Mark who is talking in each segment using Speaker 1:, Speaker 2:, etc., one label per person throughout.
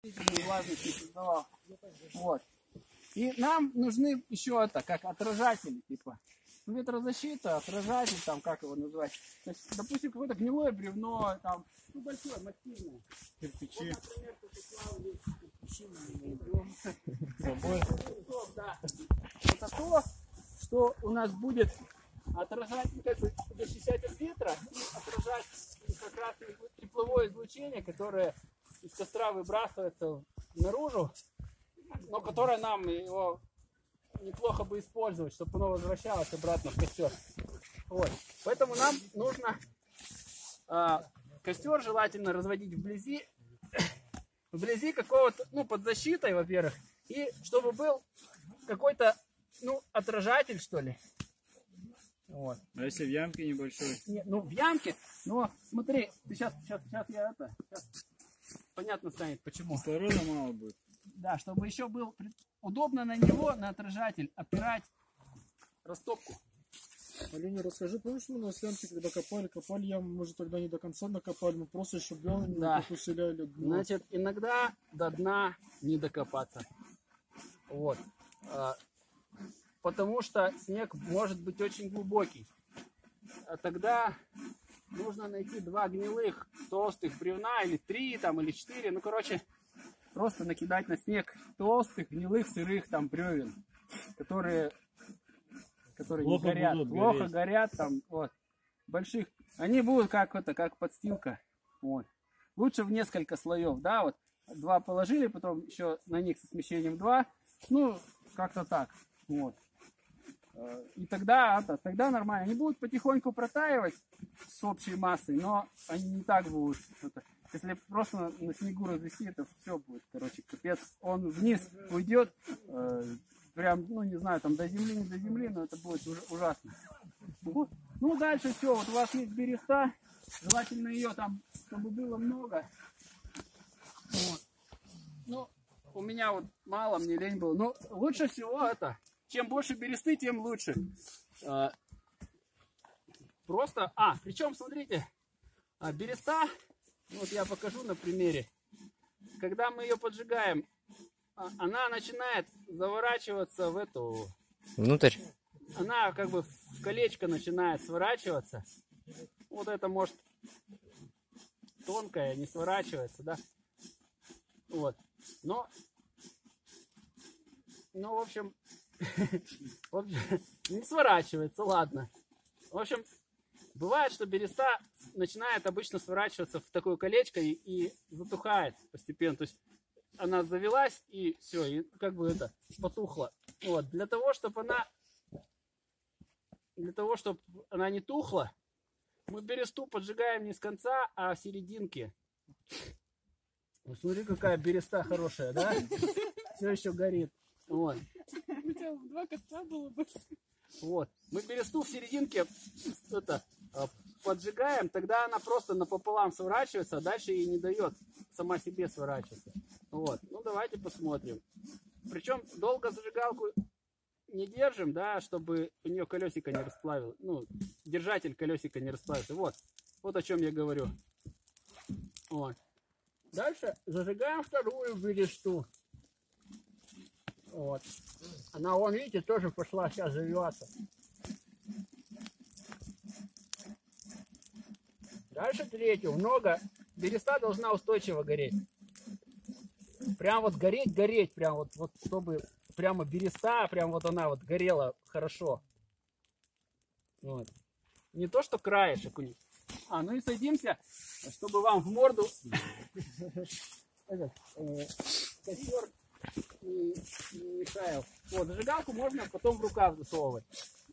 Speaker 1: влажности создавал. Вот. И нам нужны еще это, как отражатели, типа ветрозащита, отражатель, там как его называть. То есть, допустим, какое-то гнилое бревно, там, ну, большое, массивное.
Speaker 2: Кирпичи.
Speaker 1: Вот, например, это то, что у нас будет отражать, как бы защищать от ветра и отражать как раз тепловое излучение, которое из костра выбрасывается наружу, но которое нам его неплохо бы использовать, чтобы оно возвращалось обратно в костер. Вот. Поэтому нам нужно костер желательно разводить вблизи какого-то, ну, под защитой, во-первых, и чтобы был какой-то, ну, отражатель, что ли. Вот.
Speaker 2: А если в ямке небольшой?
Speaker 1: Не, ну, в ямке, но смотри, ты сейчас я это, сейчас понятно станет, почему.
Speaker 2: Кислорода мало будет.
Speaker 1: Да, чтобы еще был удобно на него, на отражатель, опирать растопку.
Speaker 3: Алёня, расскажи, помнишь, что у нас ямки, когда копали яму, мы же тогда не до конца накопали, мы просто еще белыми усиляли дно.
Speaker 1: Значит, иногда до дна не докопаться. Вот. Потому что снег может быть очень глубокий. А тогда нужно найти 2 гнилых толстых бревна, или 3, там, или 4. Ну, короче, просто накидать на снег толстых, гнилых, сырых там бревен, которые не горят. Плохо горят там, вот. Больших. Они будут как подстилка. Вот. Лучше в несколько слоев, да, вот. 2 положили, потом еще на них со смещением 2. Ну, как-то так. Вот. И тогда нормально. Они будут потихоньку протаивать с общей массой, но они не так будут. Если просто на снегу развести, это все будет, короче, капец. Он вниз уйдет, прям, ну, не знаю, там до земли, не до земли, но это будет ужасно. Вот. Ну, дальше все. Вот у вас есть береста. Желательно ее там, чтобы было много. Вот. Ну, у меня вот мало, мне лень было. Но лучше всего это, чем больше бересты, тем лучше. Просто, причем, смотрите, береста, вот я покажу на примере. Когда мы ее поджигаем, она начинает заворачиваться в эту...
Speaker 4: Внутрь?
Speaker 1: Она как бы в колечко начинает сворачиваться. Вот это может тонкая, не сворачивается, да? Вот. Но в общем, не сворачивается, ладно. В общем, бывает, что береста начинает обычно сворачиваться в такое колечко и затухает постепенно. То есть она завелась и все, и как бы это потухла. Вот. Для того, чтобы она не тухла, мы бересту поджигаем не с конца, а в серединке. Ну, смотри, какая береста хорошая, да? Все еще горит. Вот.
Speaker 5: У тебя 2 костра было бы.
Speaker 1: Вот. Мы бересту в серединке поджигаем, тогда она просто напополам сворачивается, а дальше ей не дает сама себе сворачиваться. Вот. Ну, давайте посмотрим. Причем долго зажигалку не держим, да, чтобы у нее колесико не расплавилось. Ну, держатель колесика не расплавился. Вот. Вот о чем я говорю. Вот. Дальше зажигаем вторую бересту. Вот. Она, вон, видите, тоже пошла сейчас завиваться. Дальше третью. Много. Береста должна устойчиво гореть. Прям вот гореть, прям вот чтобы прямо береста, прям вот она вот горела хорошо. Вот. Не то, что краешек у них. Ну и садимся, чтобы вам в морду костер не мешает. Вот, зажигалку можно потом в рукав засовывать,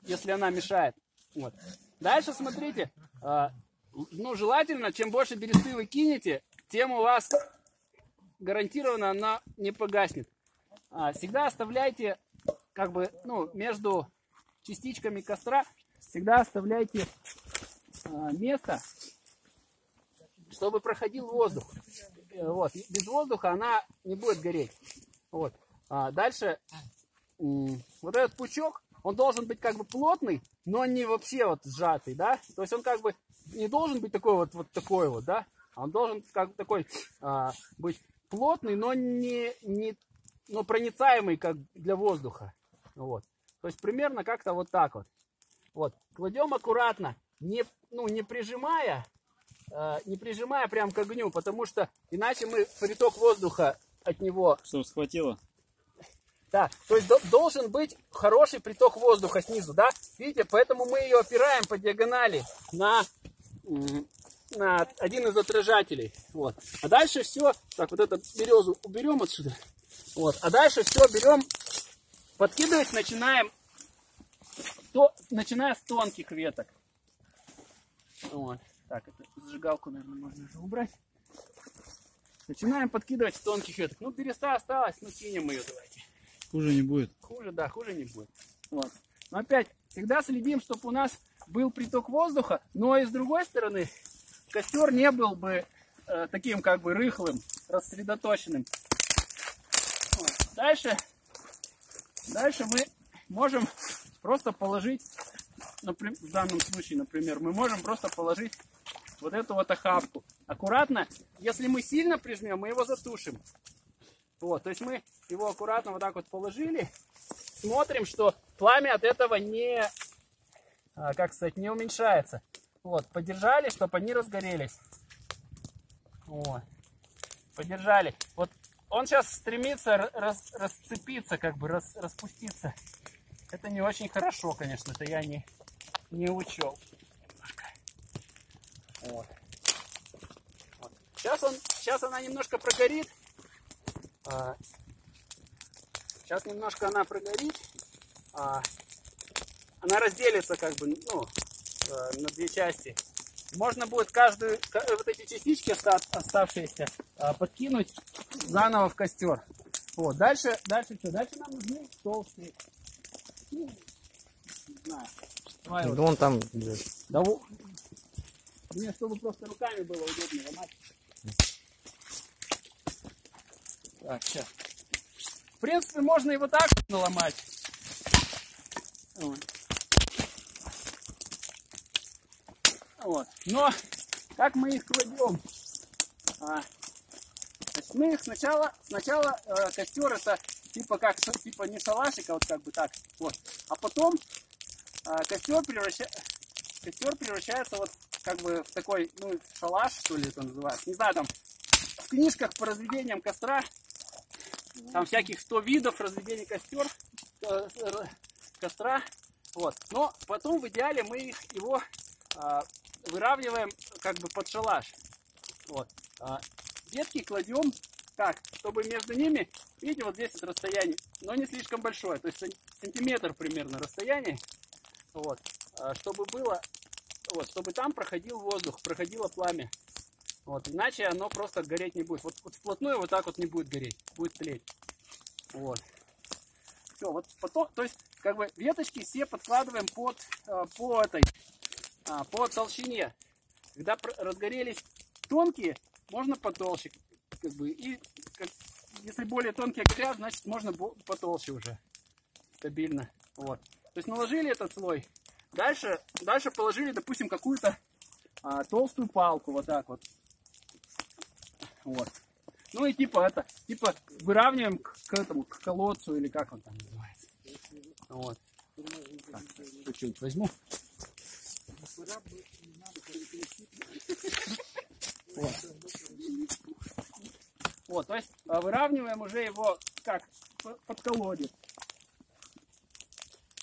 Speaker 1: если она мешает. Вот. Дальше смотрите, ну, желательно, чем больше бересты вы кинете, тем у вас гарантированно она не погаснет. Всегда оставляйте, как бы, ну, между частичками костра, всегда оставляйте место, чтобы проходил воздух. Вот. Без воздуха она не будет гореть. Вот. Дальше вот этот пучок, он должен быть как бы плотный, но не вообще вот сжатый, да? То есть он как бы не должен быть такой вот такой вот, да? Он должен как бы такой быть плотный, но но проницаемый как для воздуха. Вот. То есть примерно как-то вот так вот. Вот. Кладем аккуратно, не прижимая прям к огню, потому что иначе мы приток воздуха от него...
Speaker 2: Чтобы схватило.
Speaker 1: Да, то есть должен быть хороший приток воздуха снизу, да? Видите, поэтому мы ее опираем по диагонали на один из отражателей. Вот. А дальше все, так, вот эту березу уберем отсюда. Вот. А дальше все берем, подкидывать начиная с тонких веток. Вот. Так, это зажигалку, наверное, можно уже убрать. Начинаем подкидывать с тонких веток. Ну, береста осталась, ну, кинем ее давайте.
Speaker 2: Хуже не будет.
Speaker 1: Хуже, да, хуже не будет. Вот. Но опять, всегда следим, чтобы у нас был приток воздуха, но и с другой стороны, костер не был бы таким как бы рыхлым, рассредоточенным. Вот. Дальше мы можем просто положить, например, в данном случае, например, мы можем просто положить вот эту вот охапку. Аккуратно, если мы сильно прижмем, мы его затушим. Вот, то есть мы его аккуратно вот так вот положили, смотрим, что пламя от этого не уменьшается. Вот, подержали, чтобы они разгорелись. Вот, подержали. Вот он сейчас стремится расцепиться, как бы распуститься. Это не очень хорошо, конечно, это я не учел. Вот. Вот. Сейчас она немножко прогорит. Сейчас немножко она прогорит. Она разделится как бы, на две части. Можно будет каждую, вот эти частички оставшиеся подкинуть заново в костер. Вот. Дальше что? Дальше нам нужны толстые. Не знаю. Давай вот.
Speaker 4: Вон там.
Speaker 1: Да, мне чтобы просто руками было удобнее ломать. Так, сейчас. В принципе, можно и вот так наломать. Вот. Но как мы их кладем? Мы их сначала костер это типа не шалашик, а вот как бы так. Вот. А потом костер превращается вот как бы в такой, шалаш, что ли это называется. Не знаю, там в книжках по разведениям костра там всяких 100 видов разведения костра. Вот. Но потом в идеале мы его выравниваем как бы под шалаш. Вот. Ветки кладем так, чтобы между ними, видите, вот здесь вот расстояние, но не слишком большое, то есть сантиметр примерно расстояние. Вот. Чтобы было, вот, чтобы там проходил воздух, проходило пламя. Вот, иначе оно просто гореть не будет. Вот вплотную вот так вот не будет гореть, будет тлеть. Вот. Все, вот потом, то есть, как бы веточки все подкладываем по толщине. Когда разгорелись тонкие, можно потолще. Как бы, и если более тонкие горят, значит можно потолще уже. Стабильно. Вот. То есть наложили этот слой. Дальше положили, допустим, какую-то толстую палку. Вот так вот. Вот. Ну и типа выравниваем к колодцу, или как он там называется. Вот. Так, чуть-чуть возьму. Вот. Вот, то есть выравниваем уже его как под колодец.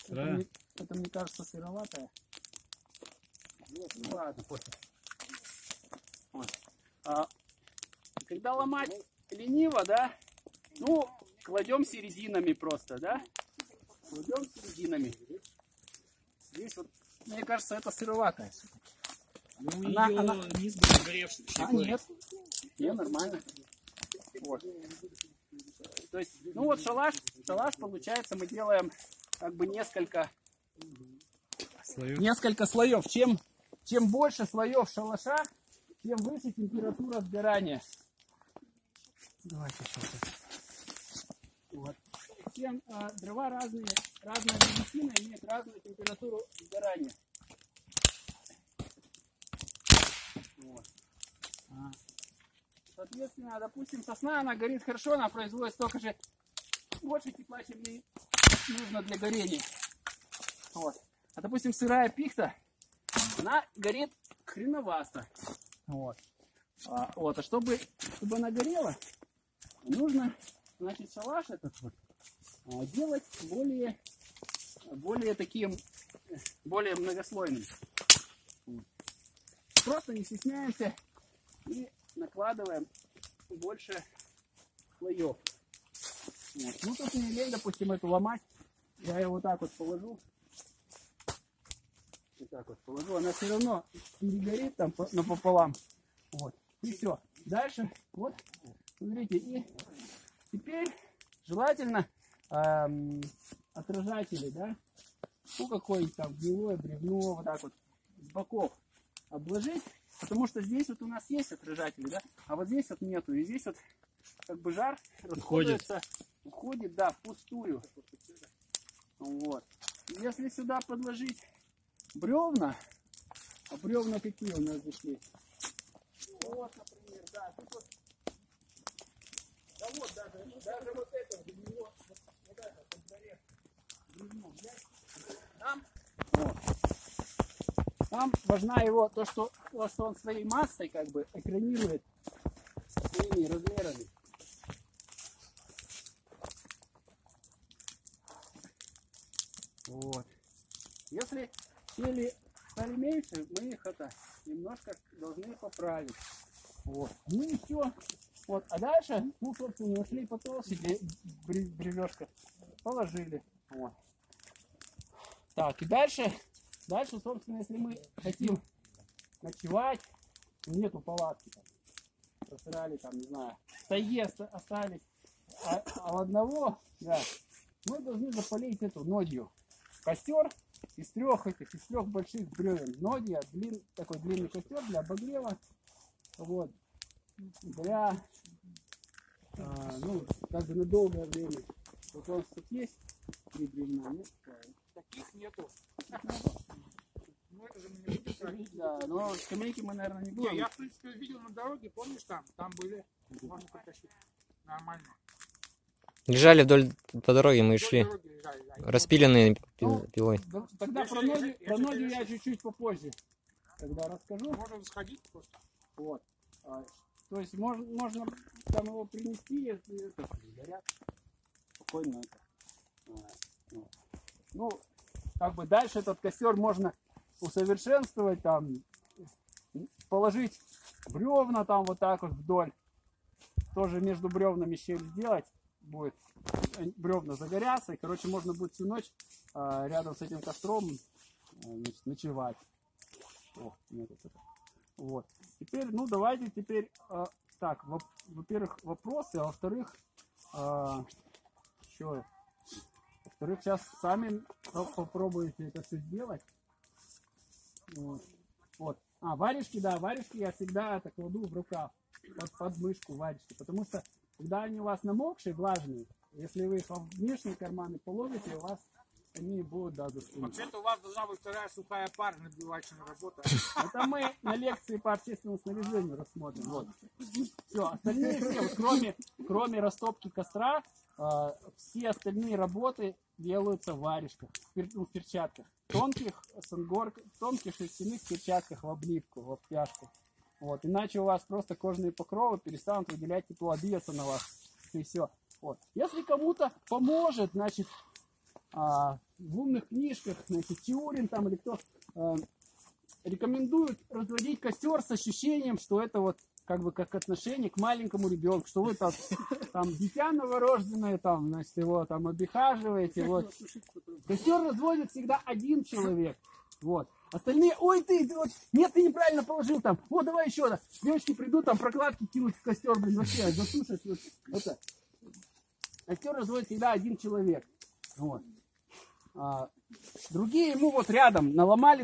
Speaker 1: Это мне кажется сыроватое. Ну ладно, пофиг. Вот. Когда ломать лениво, да, кладем серединами просто, да, кладем серединами. Здесь вот, мне кажется, это сыроватое.
Speaker 2: Она низ был сгоревший.
Speaker 1: Нет, нормально. Вот. То есть, вот шалаш получается, мы делаем как бы несколько слоев. Чем больше слоев шалаша, тем выше температура сгорания. Давайте сейчас. Вот. Тем дрова разная величина имеет разную температуру сгорания. Вот. Соответственно, допустим, сосна, она горит хорошо, она производит столько же больше тепла, чем ей нужно для горения. Вот. А допустим, сырая пихта, она горит хреновасто. Вот. А чтобы она горела, нужно, значит, шалаш этот вот делать более таким, более многослойным. Просто не стесняемся и накладываем больше слоев. Вот. Ну тут не лень, допустим, эту ломать. Я ее вот так вот положу. Вот так вот положу. Она все равно не горит там напополам. Вот. И все. Дальше, вот, смотрите, и теперь желательно отражатели, да, ну какое-нибудь там гнилое бревно, вот так вот с боков обложить, потому что здесь вот у нас есть отражатели, да, а вот здесь вот нету, и здесь вот как бы жар расходуется, уходит, да, впустую. Вот. Если сюда подложить бревна, а бревна какие у нас здесь есть? Вот, например, да, тут вот, да вот даже вот это вот это под заре бревно взять, там важна его то, что он своей массой как бы экранирует своими размерами. Вот. Если щели стали меньше, мы их немножко должны поправить. Вот. Ну и все. Вот. А дальше, ну, собственно, нашли потолще бревешка, положили. Вот. Так, и дальше, собственно, если мы хотим ночевать, нету палатки, просрали там, не знаю, в тайге остались, а одного, да, мы должны запалить эту нодью. Костер из трех больших бревен. Нодья, такой длинный костер для обогрева, вот, для, ну, как бы на долгое время. Вот у нас тут есть 3 бревна, нет? Таких нету.
Speaker 4: Ну это же мы не будем ходить.
Speaker 1: Да, но скамейки мы, наверное, не будем.
Speaker 4: Я, в принципе, видел на дороге, помнишь, там были, можно потащить. Нормально.
Speaker 6: Лежали вдоль по дороге, мы шли.
Speaker 4: Вдоль дороги лежали, да.
Speaker 6: Распиленные пилой.
Speaker 1: Тогда про ноги я чуть-чуть попозже тогда расскажу.
Speaker 4: Можно сходить просто.
Speaker 1: Вот. То есть можно там его принести, если это горят. Спокойно это. Ну, как бы дальше этот костер можно усовершенствовать, там, положить бревна там вот так вот вдоль. Тоже между бревнами щель сделать. Будет бревна загорятся, и, короче, можно будет всю ночь рядом с этим костром ночевать. О, нет, вот. Теперь, ну, давайте теперь, так, во-первых, вопросы, а во-вторых, во-вторых, сейчас сами попробуете это все сделать. Вот. Варежки, да, варежки я всегда так кладу в рукав, под мышку варежки, потому что когда они у вас намокшие, влажные, если вы их в внешние карманы положите, у вас они будут, да, застынуть.
Speaker 4: Вообще-то у вас должна быть вторая сухая пара набивающая работа.
Speaker 1: Это мы на лекции по общественному снаряжению рассмотрим. Вот. Все, остальные все, вот кроме растопки костра, все остальные работы делаются в варежках, в перчатках. Тонких шерстяных перчатках в облипку, в обтяжку. Вот. Иначе у вас просто кожные покровы перестанут выделять тепло, обидятся на вас. И все. Вот. Если кому-то поможет, значит, в умных книжках, значит, Тьюрин там или кто рекомендует разводить костер с ощущением, что это вот как бы как отношение к маленькому ребенку, что вы там дитя новорожденное, там, значит, его там обихаживаете. Вот. Костер разводит всегда один человек. Вот. Остальные, ой, ты вот, нет, ты неправильно положил там, вот, давай еще, да. Девочки придут, там прокладки кинуть в костер, блин, вообще, засушить, вот, это. Костер разводит всегда один человек. Вот. Другие ему вот рядом наломали